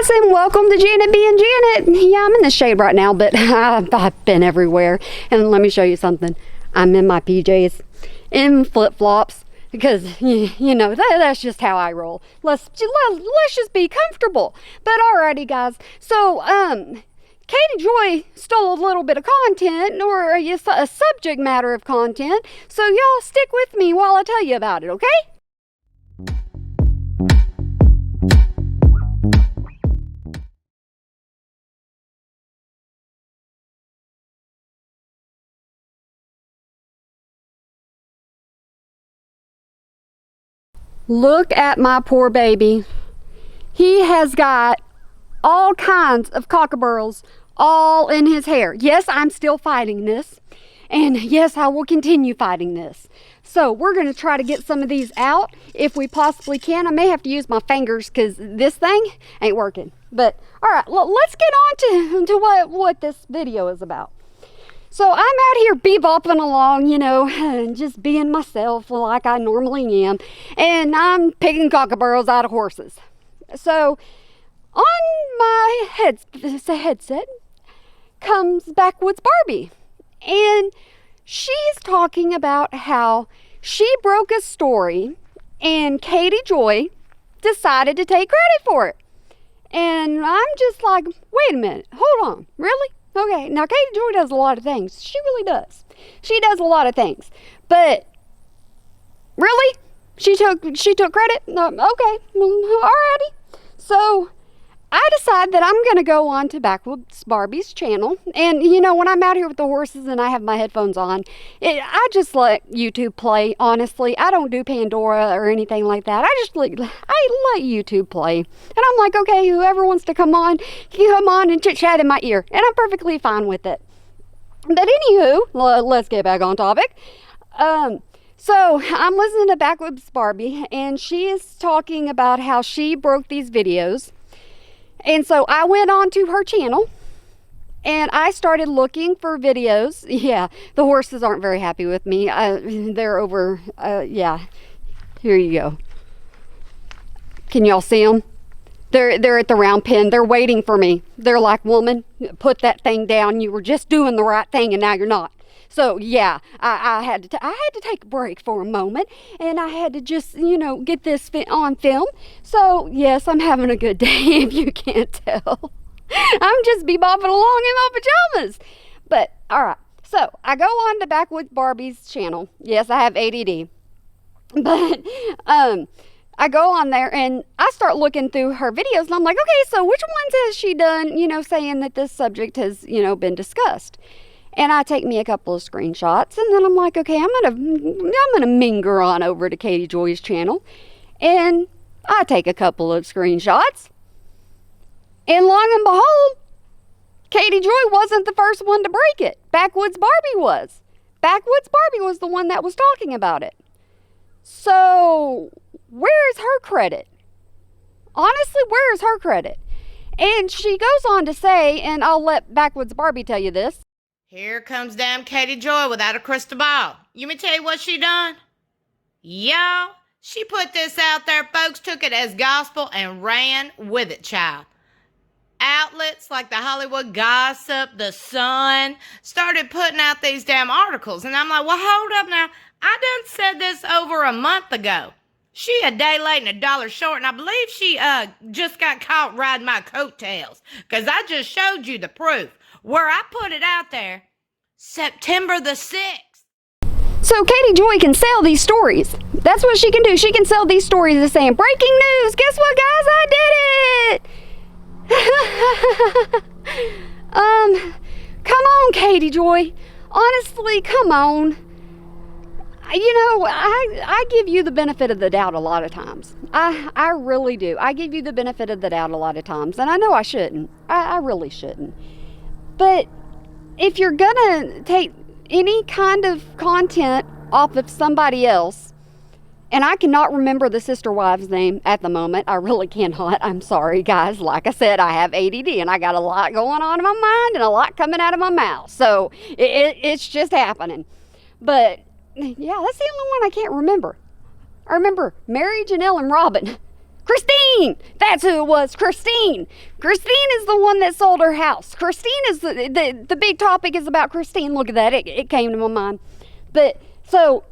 guys, and welcome to Janet being Janet. Yeah, I'm in the shade right now, but I've been everywhere. And let me show you something. I'm in my PJs, in flip-flops, because you know that's just how I roll. Let's just be comfortable. But alrighty, guys. So Katie Joy stole a little bit of content, or a subject matter of content. So y'all stick with me while I tell you about it, okay? Look at my poor baby. He has got all kinds of cockaburls all in his hair. Yes, I'm still fighting this. And yes, I will continue fighting this. So we're going to try to get some of these out if we possibly can. I may have to use my fingers because this thing ain't working. But all right, let's get on to what this video is about. So I'm out here bebopping along, you know, just being myself like I normally am. And I'm picking cockaburros out of horses. So on my headset comes Backwoods Barbi. And she's talking about how she broke a story and Katie Joy decided to take credit for it. And I'm just like, wait a minute, hold on, really? Okay, now Katie Joy does a lot of things. She really does. She does a lot of things. But really? She took credit? No, okay, alrighty. So I decide that I'm going to go on to Backwoods Barbi's channel. And, you know, when I'm out here with the horses and I have my headphones on, I just let YouTube play, honestly. I don't do Pandora or anything like that. I let YouTube play. And I'm like, okay, whoever wants to come on, can come on and chit-chat in my ear. And I'm perfectly fine with it. But anywho, let's get back on topic. So I'm listening to Backwoods Barbi, and she is talking about how she broke these videos. And so I went on to her channel and I started looking for videos. Yeah, the horses aren't very happy with me. They're over, yeah, here you go. Can y'all see them? They're at the round pen. They're waiting for me. They're like, woman, put that thing down. You were just doing the right thing and now you're not. So yeah, I had to take a break for a moment, and I had to just, you know, get this on film. So yes, I'm having a good day if you can't tell. I'm just bebopping along in my pajamas. But all right, so I go on to Backwoods Barbi's channel. Yes, I have ADD, but I go on there and I start looking through her videos, and I'm like, okay, so which ones has she done, you know, saying that this subject has, you know, been discussed? And I take me a couple of screenshots, and then I'm like, okay, I'm gonna minger on over to Katie Joy's channel, and I take a couple of screenshots, and long and behold, Katie Joy wasn't the first one to break it. Backwoods Barbi was. Backwoods Barbi was the one that was talking about it. So where is her credit? Honestly, where is her credit? And she goes on to say, and I'll let Backwoods Barbi tell you this. Here comes damn Katie Joy without a crystal ball. You me tell you what she done? Y'all, she put this out there. Folks took it as gospel and ran with it, child. Outlets like the Hollywood Gossip, The Sun, started putting out these damn articles. And I'm like, well, hold up now. I done said this over a month ago. She a day late and a dollar short, and I believe she just got caught riding my coattails. Because I just showed you the proof. Where I put it out there, September the 6th. So Katie Joy can sell these stories. That's what she can do. She can sell these stories as saying, breaking news, guess what, guys, I did it. Come on, Katie Joy. Honestly, come on. You know, I give you the benefit of the doubt a lot of times. I really do. I give you the benefit of the doubt a lot of times. And I know I shouldn't. I really shouldn't. But if you're gonna take any kind of content off of somebody else, and I cannot remember the sister wives' name at the moment, I really cannot. I'm sorry, guys. Like I said, I have ADD and I got a lot going on in my mind and a lot coming out of my mouth. So it's just happening. But yeah, that's the only one I can't remember. I remember Mary, Janelle, and Robin. Christine! That's who it was, Christine. Christine is the one that sold her house. Christine is the big topic is about Christine. Look at that, it came to my mind. But, so,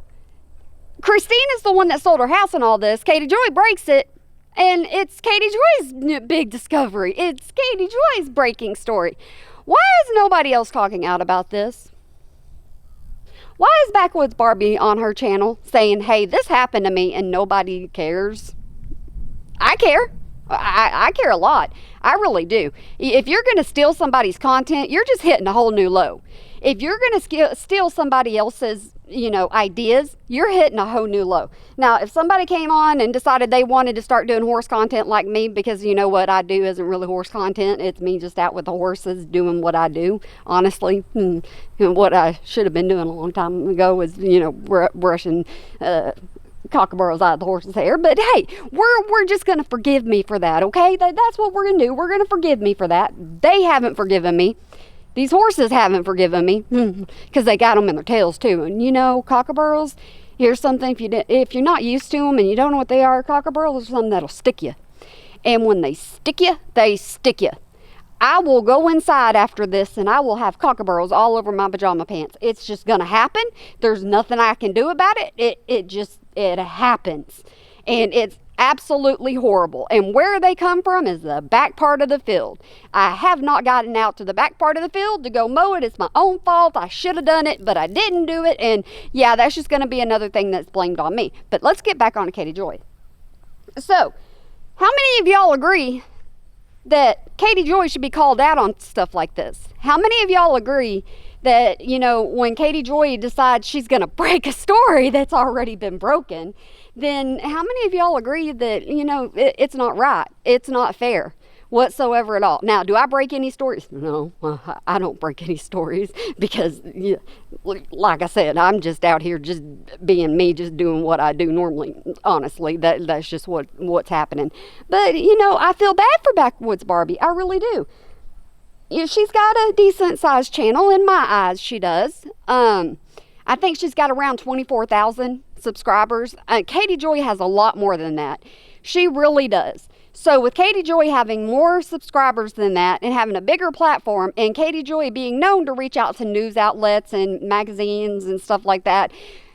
Christine is the one that sold her house and all this. Katie Joy breaks it, and it's Katie Joy's big discovery. It's Katie Joy's breaking story. Why is nobody else talking out about this? Why is Backwoods Barbi on her channel saying, hey, this happened to me, and nobody cares? I care. I care a lot. I really do. If you're going to steal somebody's content, you're just hitting a whole new low. If you're going to steal somebody else's, ideas, you're hitting a whole new low. Now, if somebody came on and decided they wanted to start doing horse content like me, because you know what I do isn't really horse content, it's me just out with the horses doing what I do, honestly. And what I should have been doing a long time ago was, brushing cockaburros out of the horse's hair. But hey, we're just gonna forgive me for that, okay? That's what we're gonna do. We're gonna forgive me for that. They haven't forgiven me. These horses haven't forgiven me because they got them in their tails too. And cockaburros, here's something, if you're not used to them and you don't know what they are, cockaburros are something that'll stick you. And when they stick you, they stick you. I will go inside after this and I will have cockaburros all over my pajama pants. It's just gonna happen. There's nothing I can do about it. It happens. And it's absolutely horrible. And where they come from is the back part of the field. I have not gotten out to the back part of the field to go mow it. It's my own fault. I should have done it, but I didn't do it. And yeah, that's just gonna be another thing that's blamed on me. But let's get back on to Katie Joy. So, how many of y'all agree that Katie Joy should be called out on stuff like this? How many of y'all agree that, when Katie Joy decides she's going to break a story that's already been broken, then how many of y'all agree that, it's not right? It's not fair whatsoever at all. Now, do I break any stories? No, I don't break any stories because, like I said, I'm just out here just being me, just doing what I do normally. Honestly, that's just what's happening. But, I feel bad for Backwoods Barbi. I really do. She's got a decent sized channel in my eyes. She does. I think she's got around 24,000 subscribers. Katie Joy has a lot more than that. She really does. So with Katie Joy having more subscribers than that and having a bigger platform, and Katie Joy being known to reach out to news outlets and magazines and stuff like that,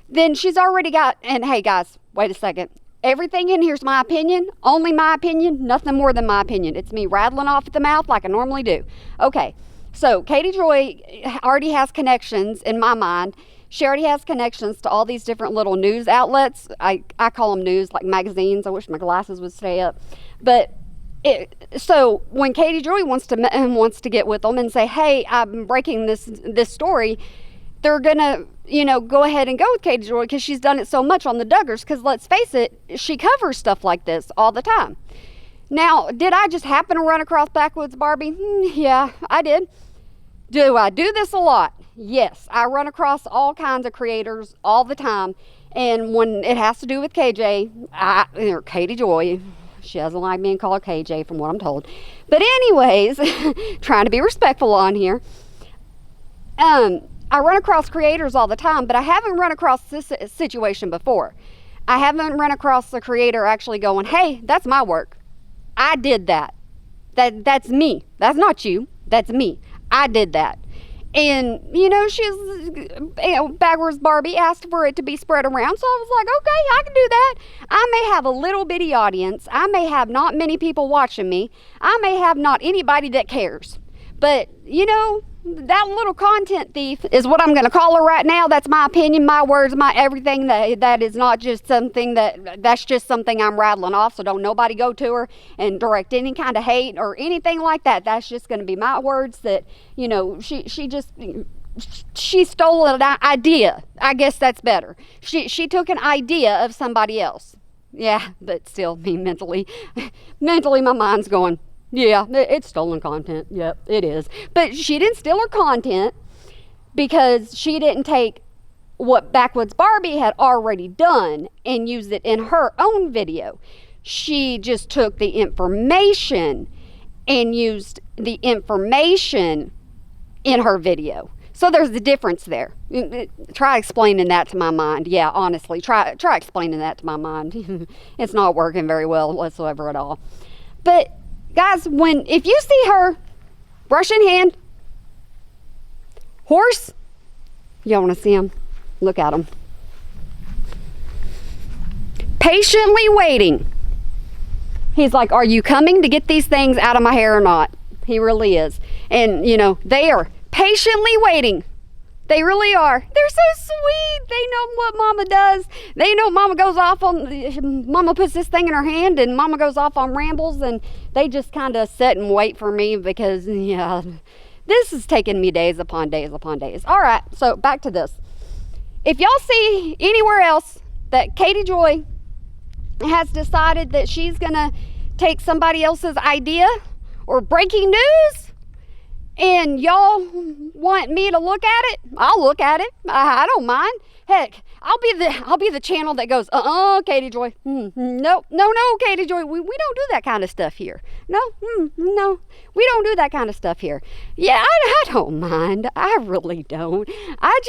then she's already got, and hey guys, wait a second. Everything in here's my opinion, only my opinion, nothing more than my opinion. It's me rattling off at the mouth like I normally do. Okay, so Katie Joy already has connections in my mind. She already has connections to all these different little news outlets. I call them news, like magazines. I wish my glasses would stay up. But so when Katie Joy wants to get with them and say, hey, I'm breaking this story, they're gonna, go ahead and go with Katie Joy because she's done it so much on the Duggars. Because let's face it, she covers stuff like this all the time. Now, did I just happen to run across Backwoods Barbi? Yeah, I did. Do I do this a lot? Yes, I run across all kinds of creators all the time. And when it has to do with KJ, or Katie Joy, she doesn't like being called KJ from what I'm told. But anyways, trying to be respectful on here. I run across creators all the time, but I haven't run across this situation before. I haven't run across the creator actually going, hey, that's my work. I did that. That's me. That's not you. That's me. I did that. And, Backwoods Barbi asked for it to be spread around. So I was like, okay, I can do that. I may have a little bitty audience. I may have not many people watching me. I may have not anybody that cares. But, that little content thief is what I'm going to call her right now. That's my opinion, my words, my everything. That is not just something that's just something I'm rattling off. So don't nobody go to her and direct any kind of hate or anything like that. That's just going to be my words that, she stole an idea. I guess that's better. She took an idea of somebody else. Yeah, but still me mentally my mind's going, yeah, it's stolen content. Yep, it is. But she didn't steal her content because she didn't take what Backwoods Barbi had already done and use it in her own video. She just took the information and used the information in her video. So there's a difference there. Try explaining that to my mind. Yeah, honestly, try explaining that to my mind. It's not working very well whatsoever at all. But guys, if you see her, brush in hand, horse, y'all want to see him? Look at him. Patiently waiting. He's like, are you coming to get these things out of my hair or not? He really is. And they are patiently waiting. They really are. They're so sweet. They know what Mama does. They know Mama Mama puts this thing in her hand and Mama goes off on rambles, and they just kind of sit and wait for me because, this is taking me days upon days upon days. All right, so back to this. If y'all see anywhere else that Katie Joy has decided that she's gonna take somebody else's idea or breaking news, and y'all want me to look at it, I'll look at it. I don't mind. Heck, I'll be the channel that goes, Katie Joy. No, Katie Joy. We don't do that kind of stuff here. No, we don't do that kind of stuff here. Yeah, I don't mind. I really don't. I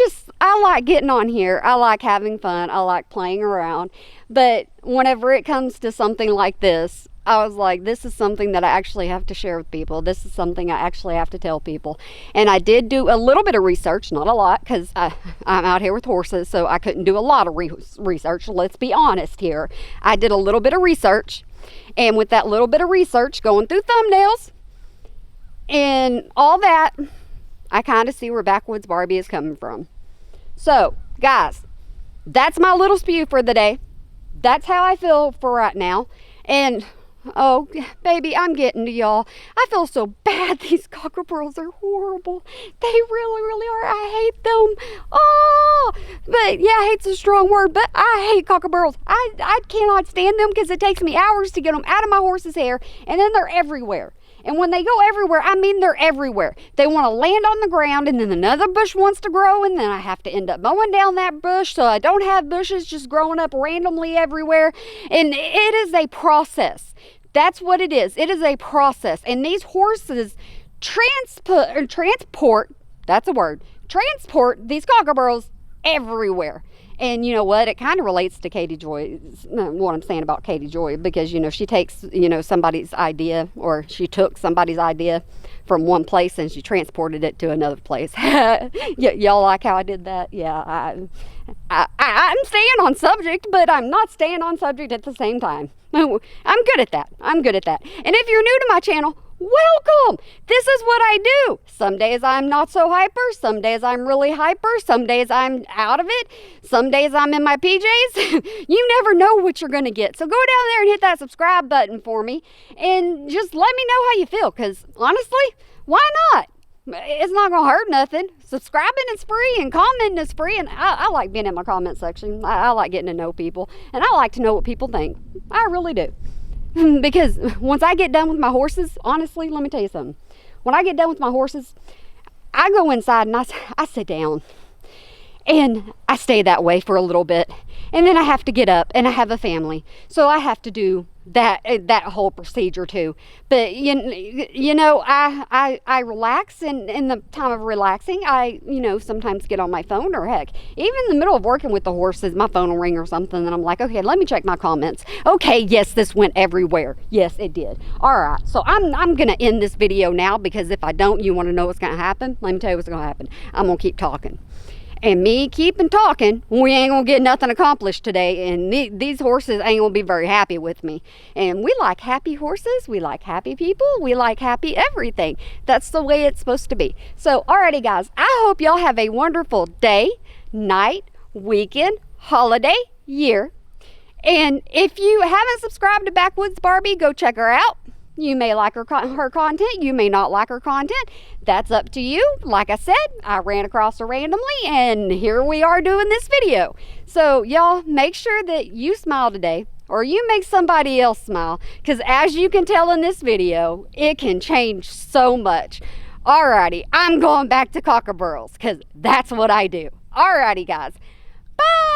like getting on here. I like having fun. I like playing around. But whenever it comes to something like this, I was like, this is something that I actually have to share with people. This is something I actually have to tell people. And I did do a little bit of research, not a lot, because I'm out here with horses, so I couldn't do a lot of research. Let's be honest here. I did a little bit of research, and with that little bit of research, going through thumbnails and all that, I kind of see where Backwoods Barbi is coming from. So, guys, that's my little spew for the day. That's how I feel for right now. And oh, baby, I'm getting to y'all. I feel so bad. These cockerels are horrible. They really, really are. I hate them. Oh, but yeah, hate's a strong word, but I hate cockerels. I cannot stand them because it takes me hours to get them out of my horse's hair, and then they're everywhere. And when they go everywhere, I mean they're everywhere. They want to land on the ground, and then another bush wants to grow, and then I have to end up mowing down that bush so I don't have bushes just growing up randomly everywhere. And it is a process. That's what it is. It is a process. And these horses transport, that's a word, transport these cockerels everywhere. And you know what? It kind of relates to Katie Joy, what I'm saying about Katie Joy, because, she takes, somebody's idea, or she took somebody's idea from one place and she transported it to another place. Y'all like how I did that? Yeah, I'm staying on subject, but I'm not staying on subject at the same time. I'm good at that. And if you're new to my channel, welcome. This is what I do. Some days I'm not so hyper. Some days I'm really hyper. Some days I'm out of it. Some days I'm in my PJs. You never know what you're going to get. So go down there and hit that subscribe button for me and just let me know how you feel, because honestly, why not? It's not going to hurt nothing. Subscribing is free and commenting is free. And I like being in my comment section. I like getting to know people. And I like to know what people think. I really do. Because once I get done with my horses, honestly, let me tell you something. When I get done with my horses, I go inside and I sit down. And I stay that way for a little bit. And then I have to get up, and I have a family. So I have to do that whole procedure too. But I relax, and in the time of relaxing, I sometimes get on my phone, or heck, even in the middle of working with the horses, my phone will ring or something, and I'm like, okay, let me check my comments. Okay, yes, this went everywhere. Yes, it did. All right, so I'm gonna end this video now, because if I don't, you want to know what's gonna happen? Let me tell you what's gonna happen. I'm gonna keep talking. And me keeping talking, we ain't gonna get nothing accomplished today, and these horses ain't gonna be very happy with me. And we like happy horses, we like happy people, we like happy everything. That's the way it's supposed to be. So, alrighty guys, I hope y'all have a wonderful day, night, weekend, holiday, year. And if you haven't subscribed to Backwoods Barbi, go check her out. You may like her content, you may not like her content. That's up to you. Like I said, I ran across her randomly, and here we are doing this video. So y'all, make sure that you smile today, or you make somebody else smile, because as you can tell in this video, it can change so much. Alrighty, I'm going back to cockerels, because that's what I do. Alrighty guys, bye.